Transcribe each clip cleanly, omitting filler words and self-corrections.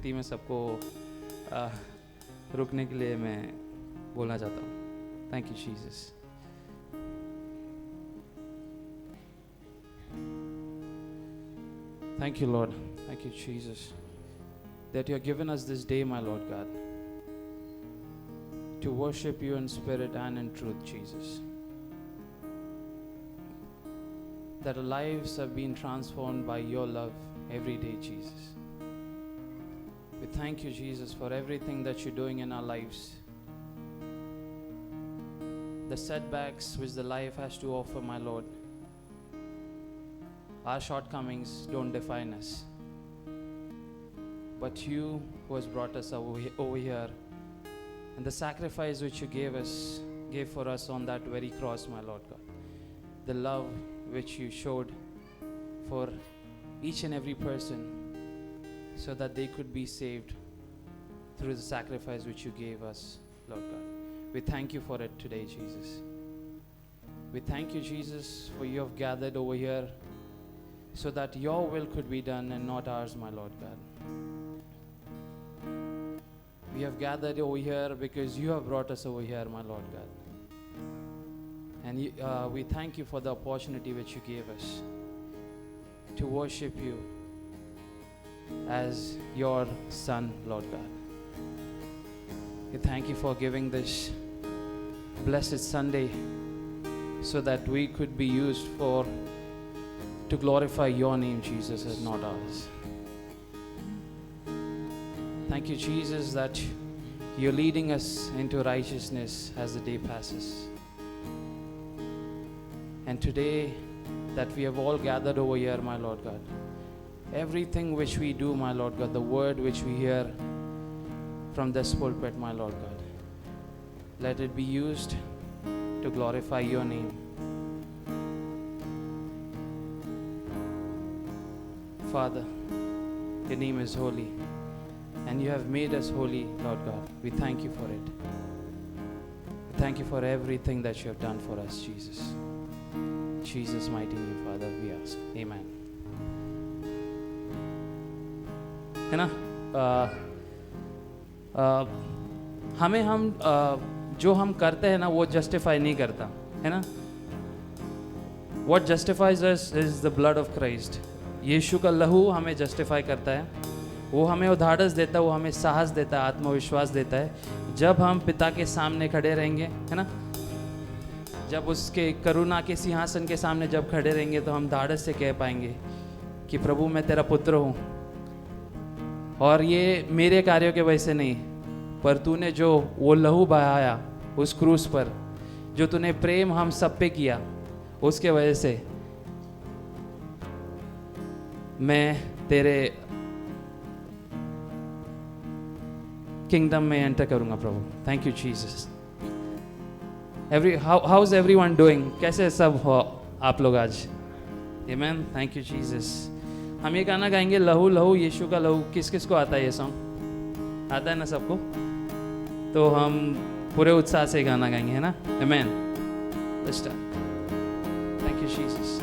उपस्थिति में सबको रुकने के लिए मैं बोलना चाहता हूँ. Thank you Jesus. Thank you, Lord. Thank you, Jesus, that you have given us this day, my Lord God, to worship you in spirit and in truth, Jesus. That our lives have been transformed by your love every day, Jesus. We thank you, Jesus, for everything that you're doing in our lives. The setbacks which the life has to offer, my Lord. Our shortcomings don't define us. But you who has brought us over here, and the sacrifice which you gave for us on that very cross, my Lord God. The love which you showed for each and every person so that they could be saved through the sacrifice which you gave us, Lord God. We thank you for it today, Jesus. We thank you, Jesus, for you have gathered over here so that your will could be done and not ours, my Lord God. We have gathered over here because you have brought us over here, my Lord God. And we thank you for the opportunity which you gave us to worship you as your Son, Lord God. We thank you for giving this blessed Sunday so that we could be used to glorify your name, Jesus, and not ours. Thank you, Jesus, that you're leading us into righteousness as the day passes. And today that we have all gathered over here, my Lord God, everything which we do, my Lord God, the word which we hear from this pulpit, my Lord God, let it be used to glorify your name. Father, your name is holy, and you have made us holy, Lord God. We thank you for it. We thank you for everything that you have done for us, Jesus. In Jesus' mighty name, Father, we ask. Amen. है ना? जो हम करते हैं ना वो justify नहीं करता, है ना? What justifies us is the blood of Christ. यीशु का लहू हमें जस्टिफाई करता है. वो हमें उद्धारस देता है, वो हमें साहस देता है, आत्मविश्वास देता है. जब हम पिता के सामने खड़े रहेंगे, है ना, जब उसके करुणा के सिंहासन के सामने जब खड़े रहेंगे तो हम धाड़स से कह पाएंगे कि प्रभु मैं तेरा पुत्र हूँ, और ये मेरे कार्यों के वजह से नहीं, पर तूने जो वो लहू बहाया उस क्रूस पर, जो तूने प्रेम हम सब पे किया, उसके वजह से मैं तेरे किंगडम में एंटर करूंगा प्रभु. Thank you Jesus. How is everyone doing? कैसे सब हो आप लोग आज? आमेन. Thank you Jesus. हम ये गाना गाएंगे, लहू लहू यीशु का लहू. किस किस को आता है ये सॉन्ग? आता है ना सबको? तो हम पूरे उत्साह से गाना गाएंगे, है ना? Amen. Let's start. Thank you Jesus.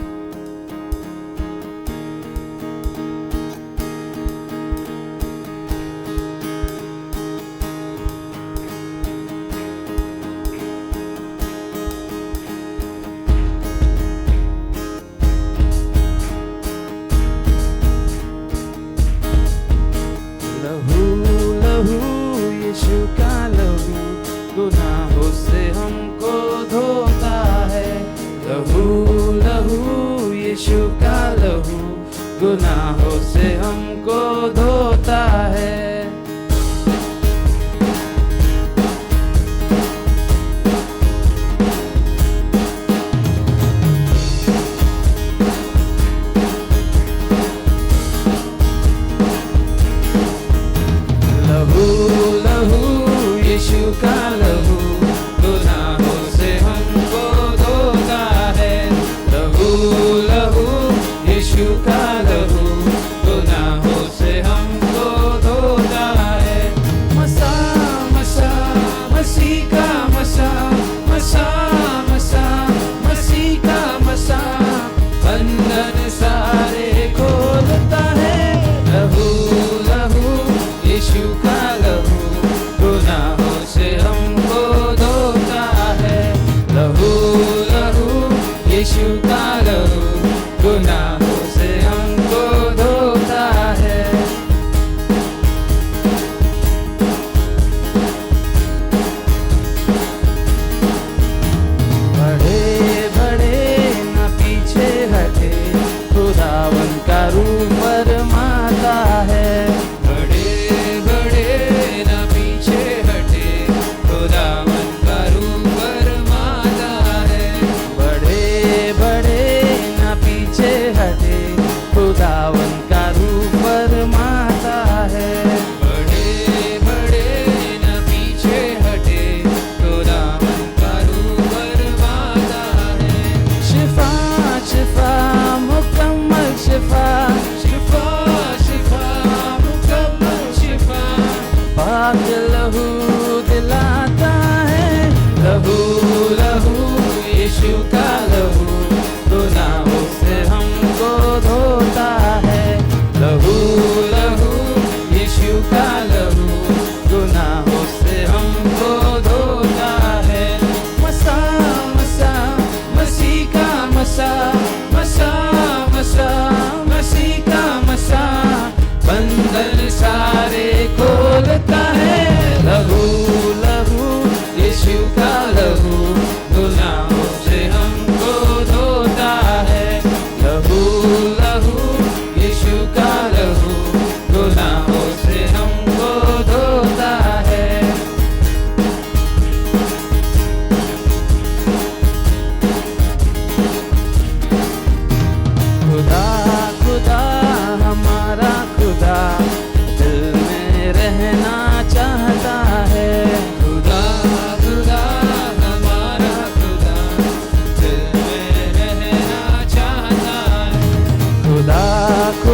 गुनाहों से हमको धोता है. लहू लहू यीशु का लहू गुनाहों से हमको धोता है. लहू लहू यीशु का लहू गुनाहों से हमको धोता है. लहू लहू यीशु का लहू गुनाहों से हमको धोता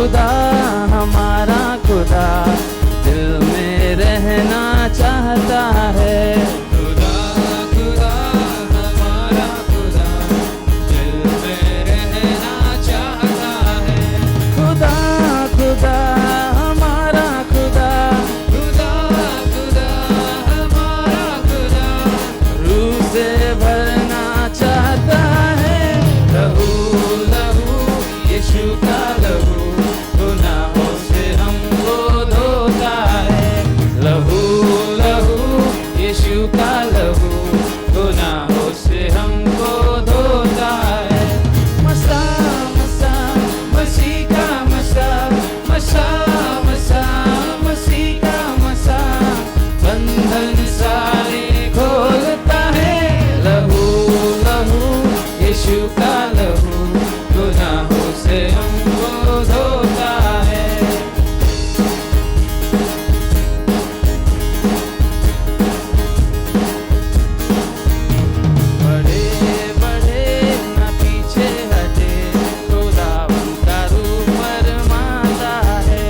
खुदा हमारा खुदा दिल में रहना चाहता है। खुदा खुदा हमारा खुदा दिल में रहना चाहता है। खुदा खुदा हमारा खुदा खुदा खुदा हमारा खुदा रूह से भरना चाहता है। लहू लहू यीशु का लहू गुनाहों से हमको धोता है। लहू लहू यीशु का लहू गुनाहों से हमको धोता है। मसा मसा मसीह का मसा मसा मसा मसीह का मसा बंधन सारे खोलता है। लहू लहू यीशु का लहू गुनाहों से हमको धोता है। बड़े बड़े न पीछे हटे खुदावन का रूप फरमाता है।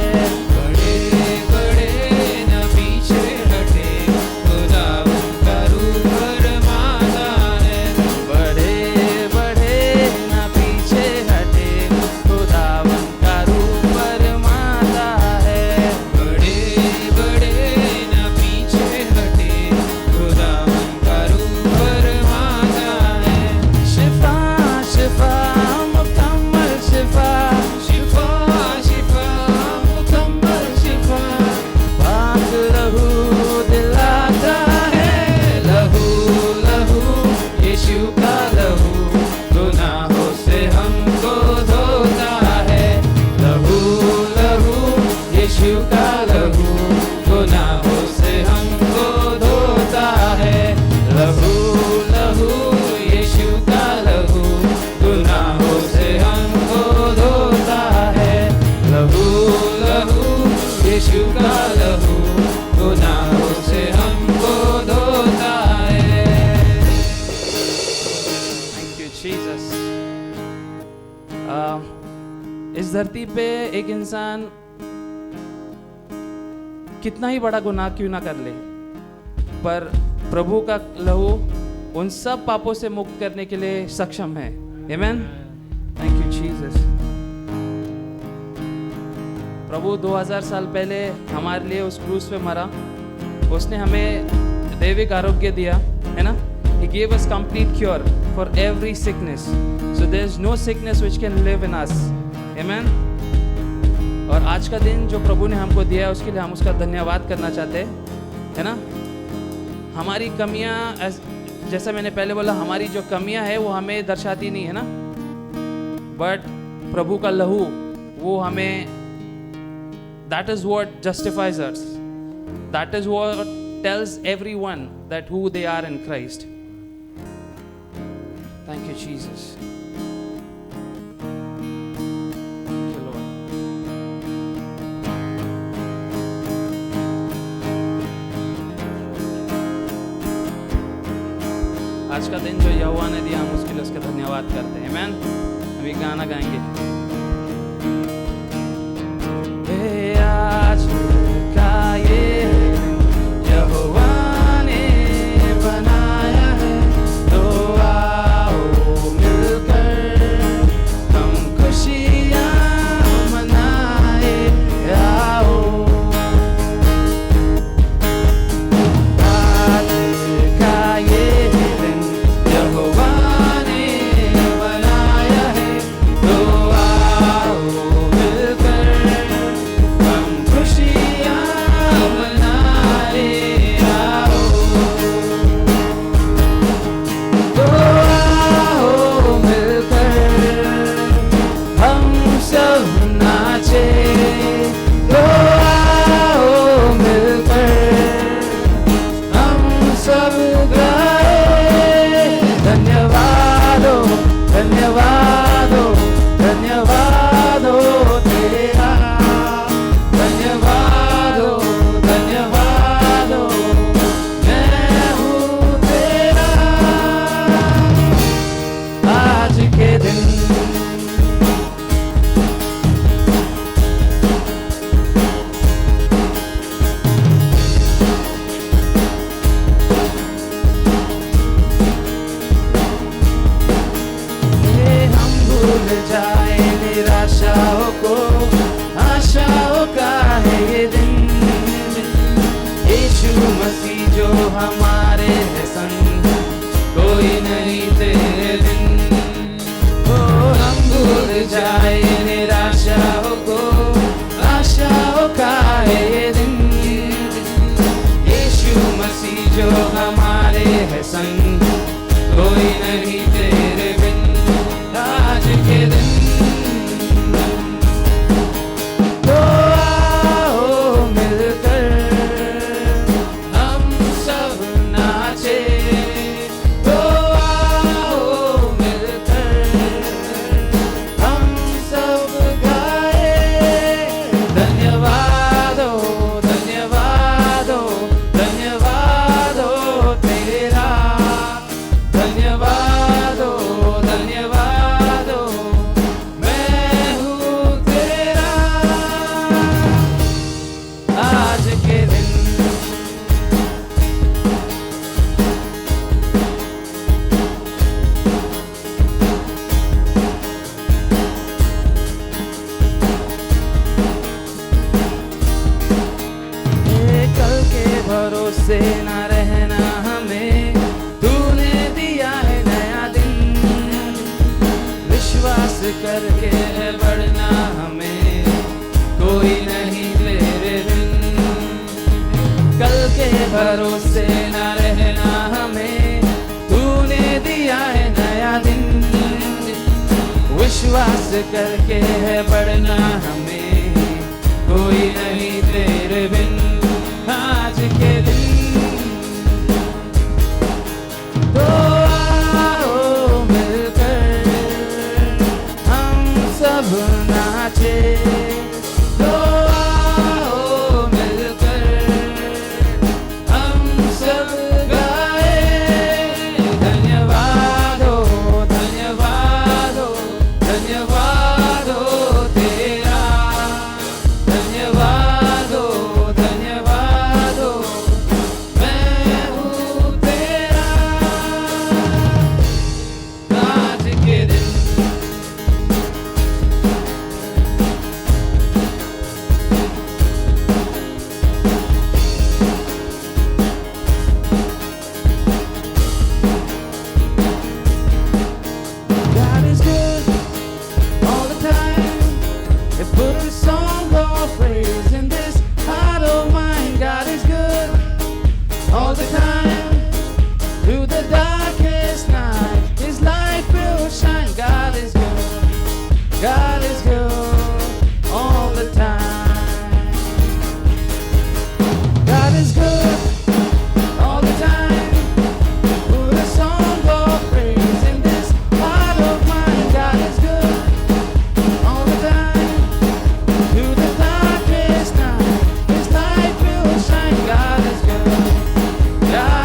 बड़े बड़े न पीछे हटे खुदावन का रूप फरमाता है। बड़े बड़े न पीछे हटे खुदावन का रूप फरमाता है। बड़े बड़े न पीछे हटे खुदावन का रूप फरमाता है। शिफा शिफा मुकम्मल शिफा शिफा शिफा मुकम्मल शिफा पाक लहू दिलाता है। लहू लहू यीशु का लहू गुनाहों से हमको धोता है। लहू लहू यीशु का लहू गुनाहों से हमको धोता है। लहू लहू यीशु का लहू गुनाहों से हमको धोता है। लहू लहू यीशु का लहू गुनाहों से हमको धोता है। Thank you Jesus. इस धरती पे एक इंसान कितना ही बड़ा गुनाह क्यों ना कर ले, पर प्रभु का लहू उन सब पापों से मुक्त करने के लिए सक्षम है। आमेन। Thank you Jesus. प्रभु 2000 साल पहले हमारे लिए उस क्रूस पे मरा, उसने हमें दैविक आरोग्य दिया, है ना। He gave us complete cure for every sickness. So there is no sickness which can live in us. Amen. और आज का दिन जो प्रभु ने हमको दिया है उसके लिए हम उसका धन्यवाद करना चाहते हैं, है ना। हमारी कमियां, जैसा मैंने पहले बोला, हमारी जो कमियां है वो हमें दर्शाती नहीं है ना, बट प्रभु का लहू वो हमें, that is what justifies us. That is what tells everyone that who they are in Christ. Thank you, Jesus. Thank you, Lord. आज का दिन जो यहोवा ने दिया हम उसके लिए उसका धन्यवाद करते हैं। आमीन। अभी गाना गाएंगे। आज का ये यहोवा ने बनाया है, तो आओ मिलकर हम खुशियाँ मनाए। आओ आज का ये दिन यहोवा ने बनाया है, तो आओ मसीह जो हमारे है संग, कोई नहीं तेरे बिन। ओ हम भूल जाए निराशाओं को, आशाओं का है ये दिन। यीशु मसीह जो हमारे है संग, कोई नहीं तेरे बिन। आज के दिन तो आओ मिलकर हम सब नाचे, तो आओ मिलकर हम सब गाए। धन्यवाद हो, धन्यवाद हो, धन्यवाद हो तेरा। धन्यवाद हो, धन्यवाद हो, मैं हूँ तेरा। आज के दिन ये कल के भरोसे न रहना हमें, तूने दिया है नया दिन। विश्वास करके है बढ़ना हमें, कोई नहीं तेरे बिन। कल के भरोसे न रहना हमें, तूने दिया है नया दिन। विश्वास करके है बढ़ना हमें, कोई नहीं तेरे बिन। आज के दिन तो आओ मिलकर हम सब नाचे, तो आओ मिलकर हम सब गाए। धन्यवाद हो, धन्यवाद हो, धन्यवाद हो तेरा। धन्यवाद हो, धन्यवाद हो, मैं हूँ तेरा। आज के दिन God is good all the time. They put a song of praise in this heart of mine. God is good all the time. Through the darkest night, His light will shine. God is good. God is good all the time. God is good all the time. Put a song of praise in this heart of mine. God is good all the time. Through the darkest night, His light will shine. God is good. God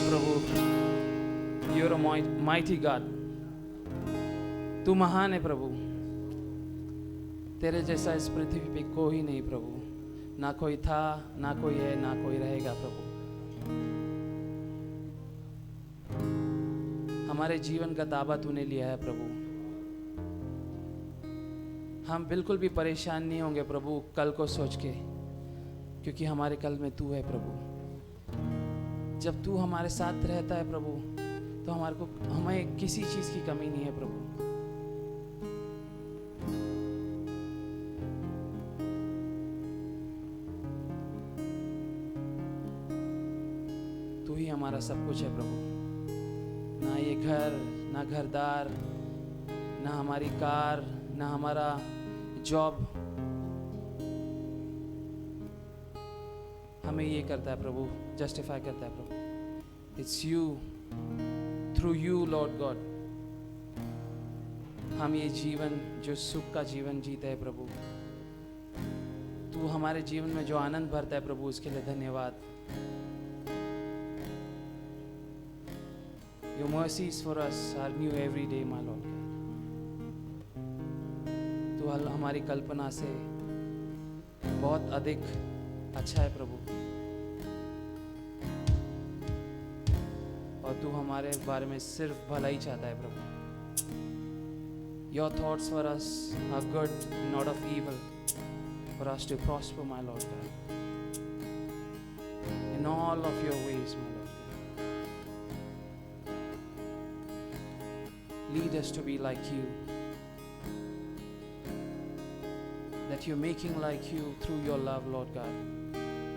प्रभु। You are a mighty God, तू महान है प्रभु। तेरे जैसा इस पृथ्वी पे कोई नहीं प्रभु, ना कोई था, ना कोई है, ना कोई रहेगा प्रभु। हमारे जीवन का दावा तूने लिया है प्रभु। हम बिल्कुल भी परेशान नहीं होंगे प्रभु कल को सोच के, क्योंकि हमारे कल में तू है प्रभु। जब तू हमारे साथ रहता है प्रभु, तो हमें किसी चीज की कमी नहीं है प्रभु। तू ही हमारा सब कुछ है प्रभु। ना ये घर, ना घरदार, ना हमारी कार, ना हमारा जॉब हमें ये करता है प्रभु, जस्टिफाई करता है प्रभु। It's you, through you Lord God हम ये जीवन, जो सुख का जीवन जीते हैं प्रभु। तू हमारे जीवन में जो आनंद भरता है प्रभु, उसके लिए धन्यवाद। Your mercies for us are new every day, my Lord. तू हमारी कल्पना से बहुत अधिक अच्छा है प्रभु, और तू हमारे बारे में सिर्फ भला ही चाहता है प्रभु। Your thoughts for us are good, not of evil, for us to prosper, my Lord God, in all of your ways, my Lord. Lead us to be like you, that you're making like you through your love, Lord God.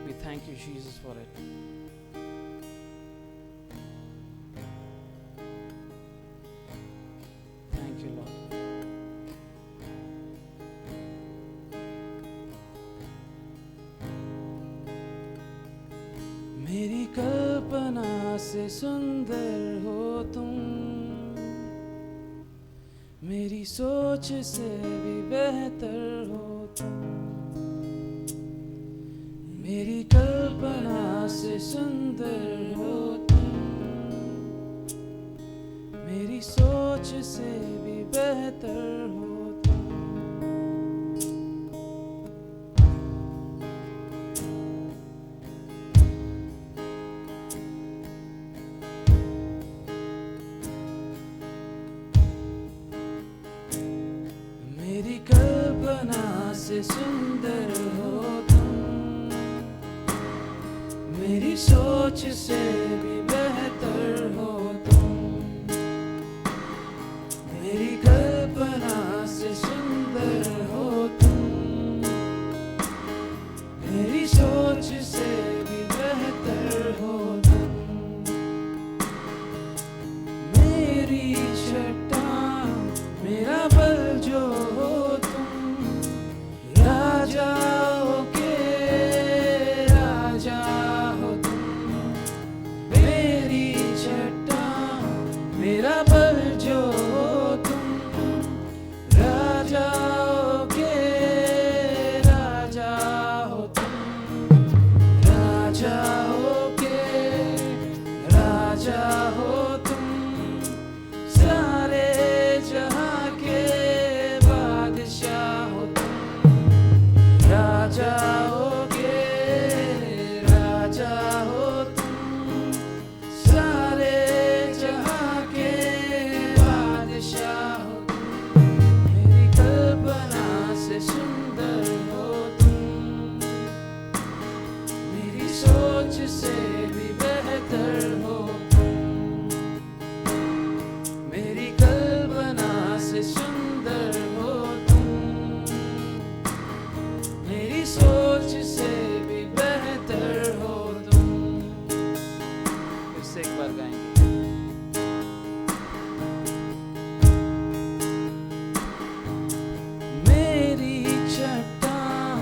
We thank you, Jesus, for it. Thank you, Lord. मेरी कल्पना से सुंदर हो तुम, मेरी सोच से भी बेहतर हो तुम। मेरी कल्पना से सुंदर हो तुम, मेरी सोच से भी बेहतर हो तुम। मेरी कल्पना से सुंदर हो तुम, मेरी सोच से भी बेहतर हो तुम। मेरी कल्पना से सुंदर हो तुम, मेरी सोच से भी बेहतर हो तुम। मेरी चट्टान, मेरा बल जो हो तुम, राजाओं के राजा हो तुम। मेरी चट्टान, मेरा बल जो हो तुम, राजाओं के राजा हो तुम। राजाओं के राजा हो तुम, सारे जहां के बादशाह हो तुम। राजाओं के राजा हो तुम, सारे जहां के बादशाह हो तुम। मेरी कल्पना से सुंदर हो तुम, मेरी सोच से भी बेहतर हो तुम। मेरी कल्पना से सुंदर हो तुम, मेरी सोच से भी बेहतर हो तुम। फिर से एक बार गाएंगे। मेरी चट्टान,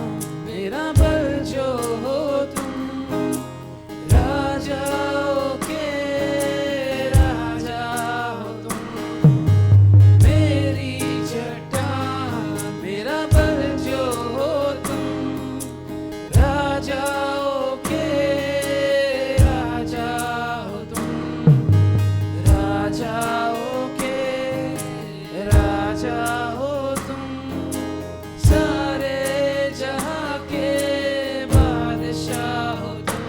मेरा बल जो हो तुम, राजाओं के राजा हो तुम। मेरी चट्टान, मेरा बल जो हो तुम, राजाओं के राजा हो तुम। राजाओं के राजा हो तुम, सारे जहां के बादशाह हो तुम।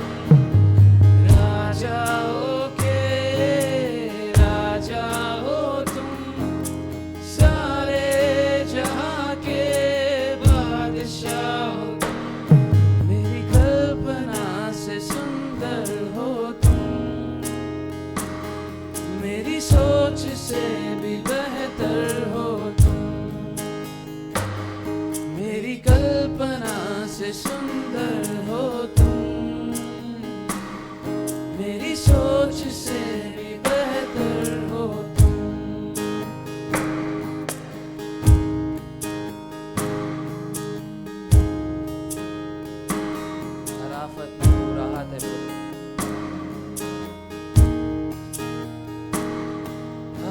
राजाओं के राजा हो तुम, सारे जहां के बादशाह हो तुम। मेरी कल्पना से सुंदर हो तुम, मेरी सोच से भी बेहतर हो तुम। मेरी कल्पना से सुंदर हो तुम, मेरी सोच से भी बेहतर हो तुम। शराफत में तू राहत है प्रभु,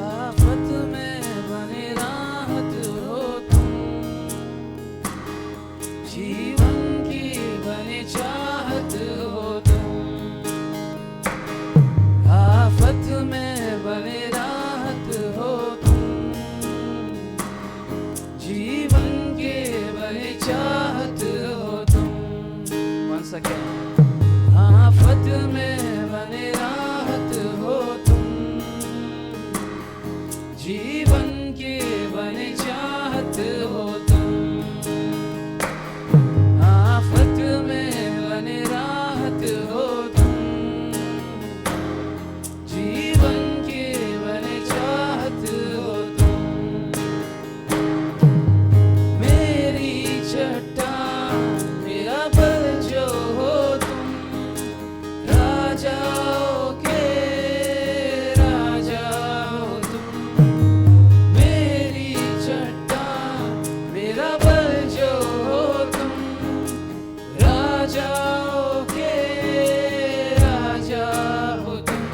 आफत में बने राहत हो तुम, जीवन की बने चाहत हो तुम। आफत में बने राहत हो तुम, जीवन के बने चाहत हो तुम। Once again. आफत में बने राहत हो तुम, जीवन के बने चाहत हो तुम। आफत में बने राहत हो तुम, जीवन के बने चाहत हो तुम। मेरी चट्टान मेरा बल जो हो तुम, राजाओं के राजा हो तुम। मेरी चट्टान मेरा बल जो हो तुम, राजाओं के राजा हो तुम।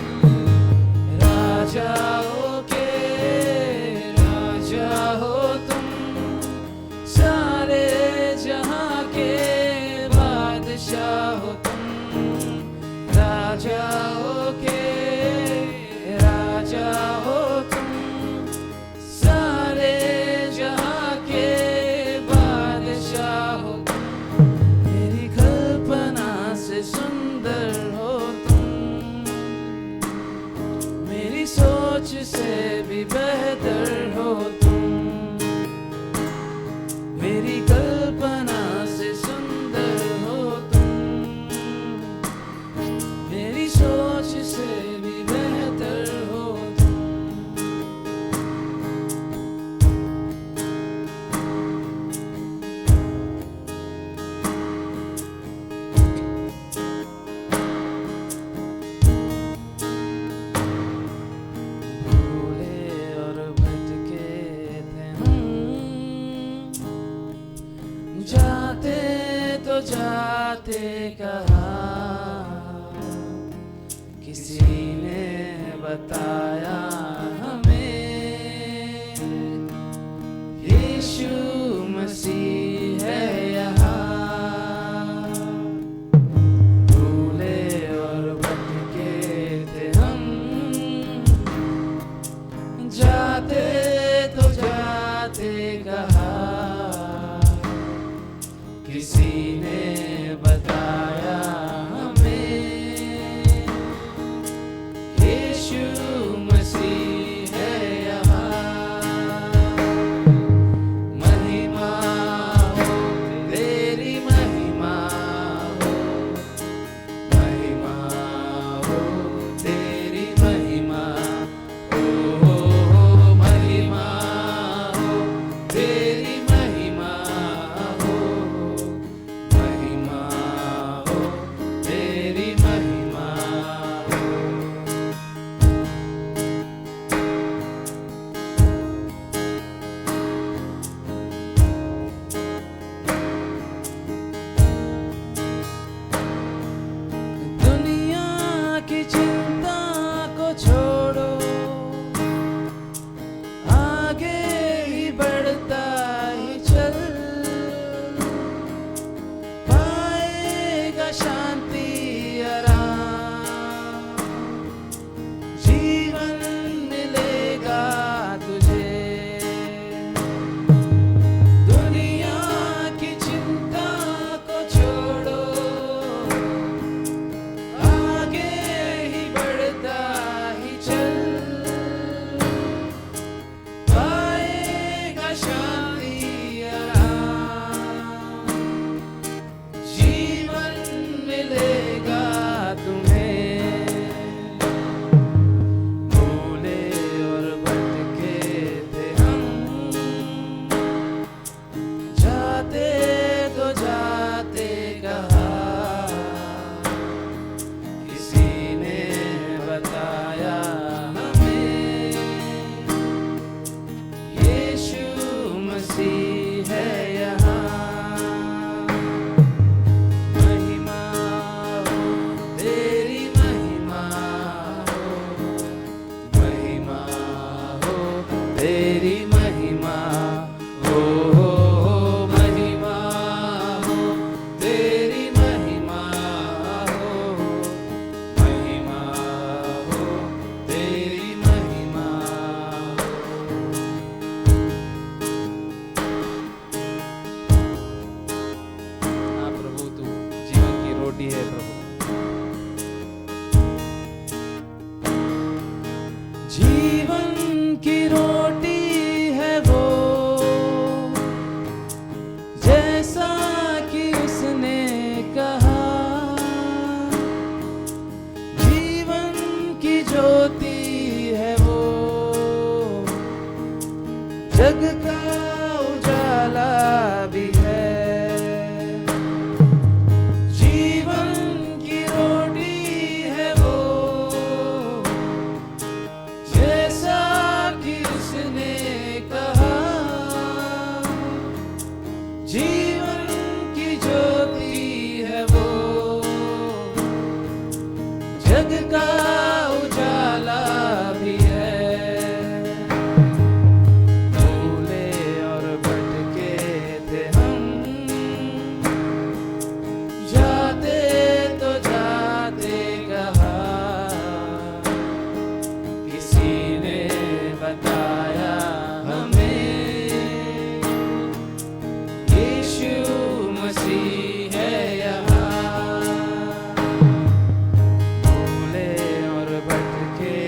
राजाओं के राजा हो तुम, सारे जहां के बादशाह हो तुम। राजाओं के राजा हो तुम, सारे जहां के बादशाह हो तुम। मेरी कल्पना से सुंदर हो तुम, मेरी सोच से भी बेहतर हो तुम। मेरी कल्पना से सुंदर हो तुम, मेरी सोच से भी बेहतर हो तुम। भूले और भटके थे हम, जाते तो जाते कहा, किसी ने बताया हमें, यीशु मसीह है यहाँ। भूले और भटके थे हम, जाते तो जाते कहा, किसी ने बताया हमें, यीशु मसीह है यहाँ। महिमा हो तेरी महिमा हो, महिमा हो तेरी महिमा हो, महिमा हो तेरी महिमा हो, महिमा हो तेरी महिमा हो। जीवन मिलेगा तुझे। दुनिया की चिंता को छोड़ो, आगे ही बढ़ता ही चल, पाएगा शांति आराम, जीवन मिलेगा तुम्हें। भूले और भटके थे हम, जाते तो जाते कहा, किसी ने बताया हमें, यीशु मसीह है यहाँ। महिमा हो तेरी, महिमा हो, महिमा हो तेरी, महिमा हो, महिमा हो तेरी, महिमा हो, महिमा हो तेरी, महिमा हो। हाँ प्रभु, तू जीवन की रोटी है प्रभु। जीवन की रोटी है वो, जैसा कि उसने कहा। जीवन की ज्योति है वो, जग का उजाला भी है। जीवन की रोटी है वो, जैसा कि उसने कहा। जीवन की ज्योति है वो, जग का उजाला भी है। भूले और भटके थे हम, जाते तो जाते कहा, किसी ने बताया हमें, यीशु मसीह है यहाँ। भूले और भटके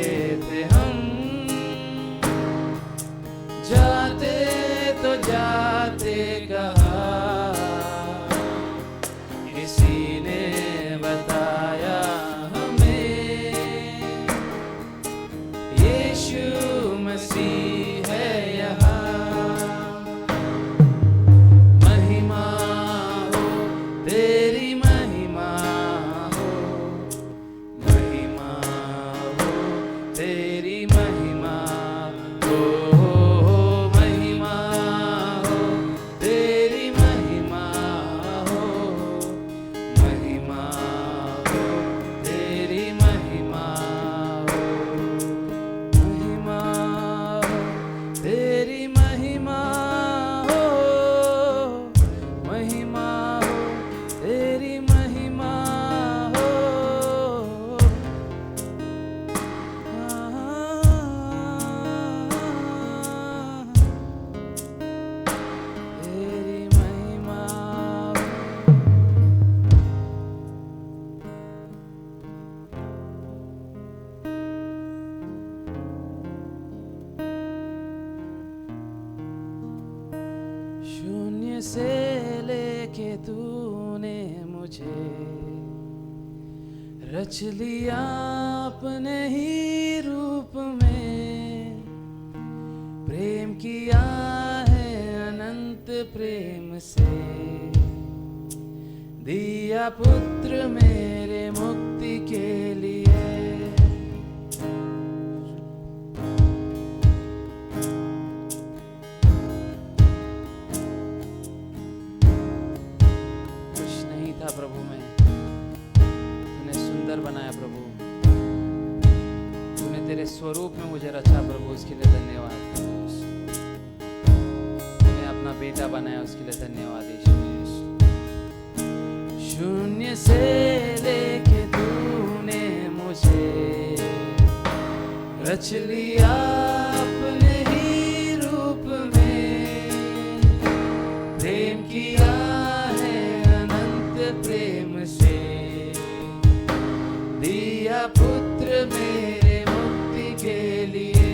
थे हम, जाते तो जाते कहा, किसी ने बताया हमें, यीशु मसीह है यहाँ। महिमा हो तेरी, महिमा हो, महिमा हो तेरी, महिमा हो, महिमा हो तेरी, महिमा हो, महिमा हो तेरी, महिमा हो, महिमा हो तेरी, महिमा हो, महिमा हो तेरी, महिमा हो। तेरी महिमा हो। शून्य से लेके तूने मुझे रच लिया अपने ही रूप में। प्रेम किया है अनंत प्रेम से, दिया पुत्र मेरे मुक्ति के लिए। था प्रभु में, तूने सुंदर बनाया प्रभु, तूने तेरे स्वरूप में मुझे रचा प्रभु, उसके लिए धन्यवाद। तूने अपना बेटा बनाया, उसके लिए धन्यवाद यीशु। शून्य से लेके तूने मुझे रच लिया अपने ही रूप में, प्रेम किया है अनंत प्रेम से, दिया पुत्र मेरे मुक्ति के लिए।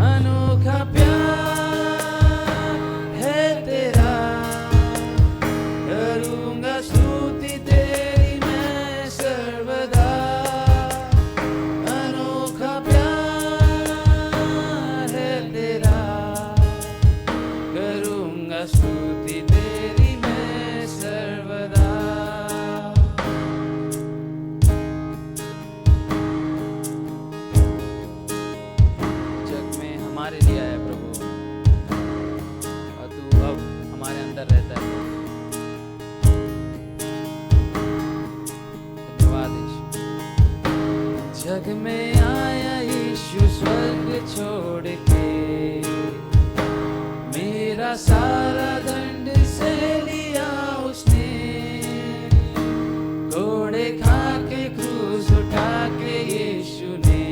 अनोखा प्यार है तेरा, करूँगा स्तुति तेरी मैं सर्वदा। अनोखा प्यार है तेरा, करूँगा स्तुति तेरी मैं सर्वदा। जग में हमारे लिए आया प्रभु, और तू अब हमारे अंदर रहता है। धन्यवाद यीशु। जग में आया यीशु स्वर्ग छोड़ के, मेरा सारा दंड से लिया उसने, घोड़े खा के क्रूस उठा के यीशु ने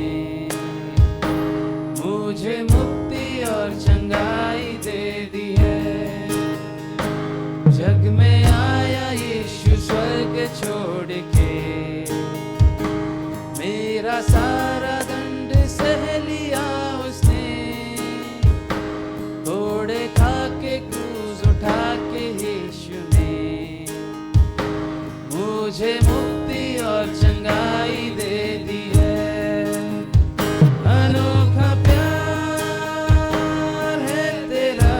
मुझे मुक्ति और चंगाई दे दी है। जग में आया यीशु स्वर्ग छोड़ के, मेरा सारा दंड सह लिया उसने, घोड़े खा के क्रूस उठा के यीशु ने मुझे मुक्ति और चंगाई दे दी है। अनोखा प्यार है तेरा,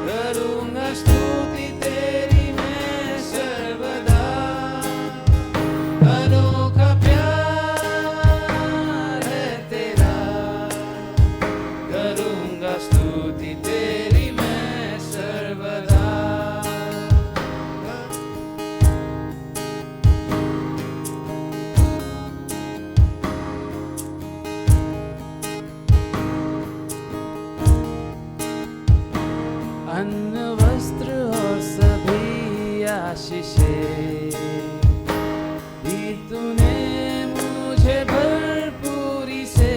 करूँगा स्तुति तेरी मैं सर्वदा। अनोखा प्यार है तेरा, करूँगा स्तुति तेरी मैं सर्वदा। अन्न वस्त्र और सभी आशीषें दी तूने मुझे भरपूरी से,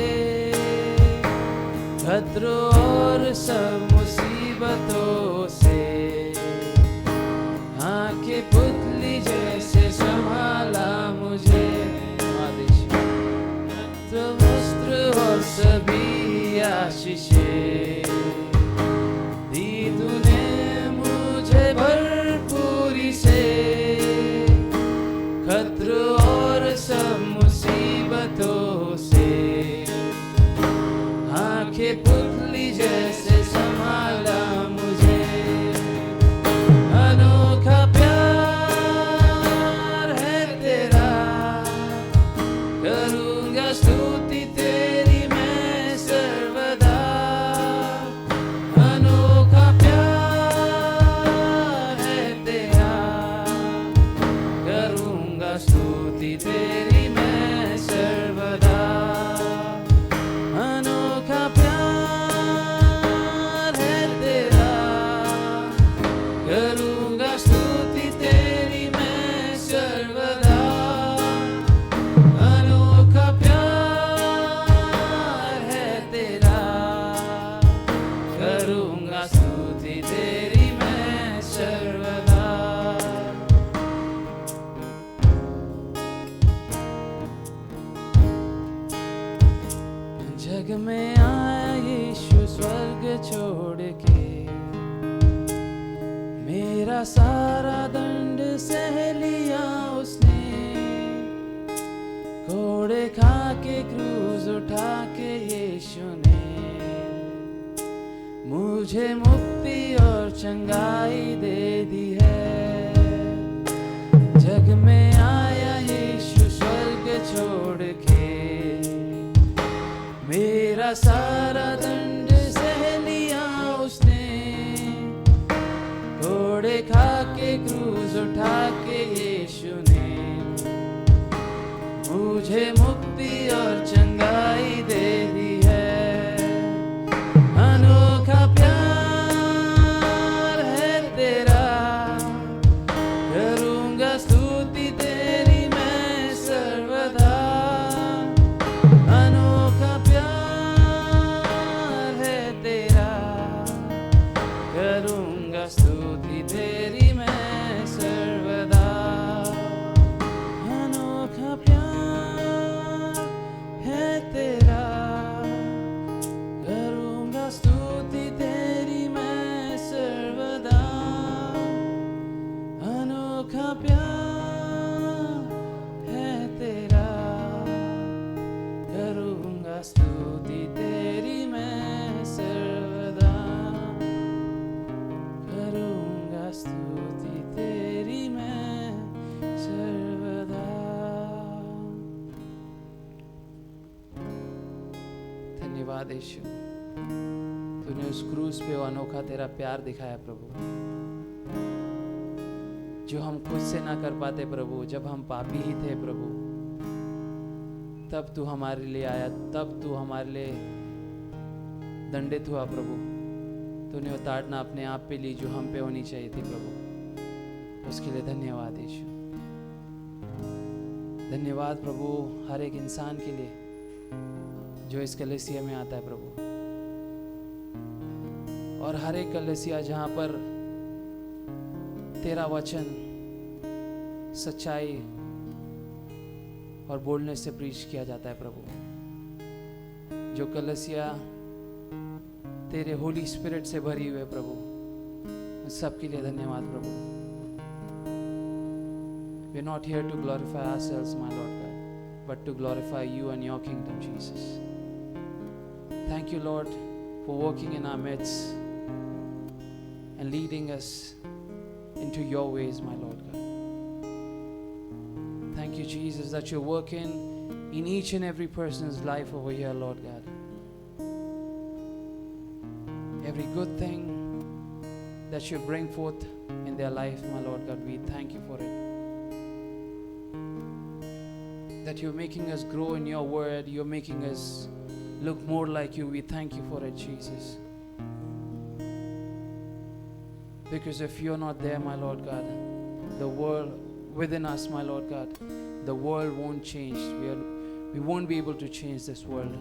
खतरों और सब मुसीबतों से आंखें पुतली जैसे संभाला मुझे। तो वस्त्र और सभी आशीषें दी तूने मुझे भरपूरी से, खतरों और सब मुसीबतों से आंखें पुतली जैसे संभाला मुझे। अनोखा प्यार है तेरा, करूँगा स्तुति तेरी मैं सर्वदा। अनोखा प्यार है तेरा, करूँगा स्तुति तेरी मैं सर्वदा। अनोखा प्यार है तेरा, करूँगा स्तुति तेरी मैं सर्वदा। अनोखा प्यार है तेरा, करूँगा स्तुति तेरी मैं सर्वदा। जग में आया यीशु स्वर्ग छोड़ के, मेरा सारा दंड सह लिया उसने, घोड़े खा के क्रूस उठा के यीशु ने मुझे मुक्ति और चंगाई दे दी है। जग में आया यीशु स्वर्ग छोड़ के, मेरा सारा दंड सह लिया उसने, घोड़े खा के क्रूस उठा के यीशु ने मुझे मुक्ति और चंगाई दे दी है। अनोखा प्यार है तेरा, करूँगा स्तुति तेरी मैं सर्वदा। स्तुति तेरी मैं सर्वदा करूँगा स्तुति तेरी मैं सर्वदा। धन्यवाद यीशु, तूने उस क्रूस पे वो अनोखा तेरा प्यार दिखाया प्रभु, जो हम खुद से ना कर पाते प्रभु। जब हम पापी ही थे प्रभु, तब तू हमारे लिए आया, तब तू हमारे लिए दंडित हुआ प्रभु। तूने वो ताड़ना अपने आप पे ली जो हम पे होनी चाहिए थी प्रभु। उसके लिए धन्यवाद यीशु। धन्यवाद प्रभु हर एक इंसान के लिए जो इस कलीसिया में आता है प्रभु, और हर एक कलीसिया जहाँ पर तेरा वचन सच्चाई और बोलने से प्रीच किया जाता है प्रभु। जो कलीसिया तेरे होली स्पिरिट से भरी हुई है प्रभु, उन सब के लिए धन्यवाद प्रभु। We are not here to glorify ourselves, my Lord God, but to glorify you and your kingdom, Jesus. Thank you, Lord, for working in our midst and leading us into your ways, my Lord God. Thank you, Jesus, that you're working in each and every person's life over here, Lord God. Every good thing that you bring forth in their life, my Lord God, we thank you for it. That you're making us grow in your word, you're making us look more like you. We thank you for it, Jesus. Because if you're not there, my Lord God, the world within us, my Lord God, the world won't change. We won't be able to change this world.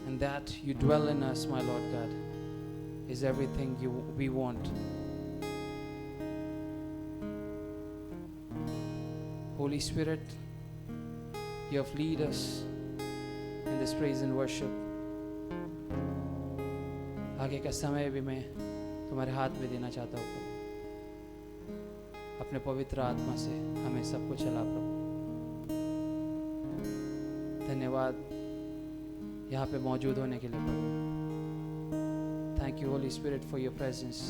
And that you dwell in us, my Lord God, is everything we want. Holy Spirit, you have lead us in this praise and worship. आगे का समय भी मैं तुम्हारे हाथ में देना चाहता हूँ प्रभु। अपने पवित्र आत्मा से हमें सबको चला प्रभु। धन्यवाद यहाँ पे मौजूद होने के लिए प्रभु। Thank you, Holy Spirit, for your presence.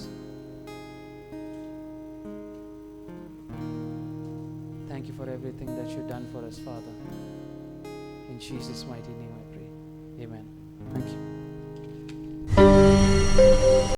Thank you for everything that you've done for us, Father. In Jesus' mighty name I pray. Amen. Thank you.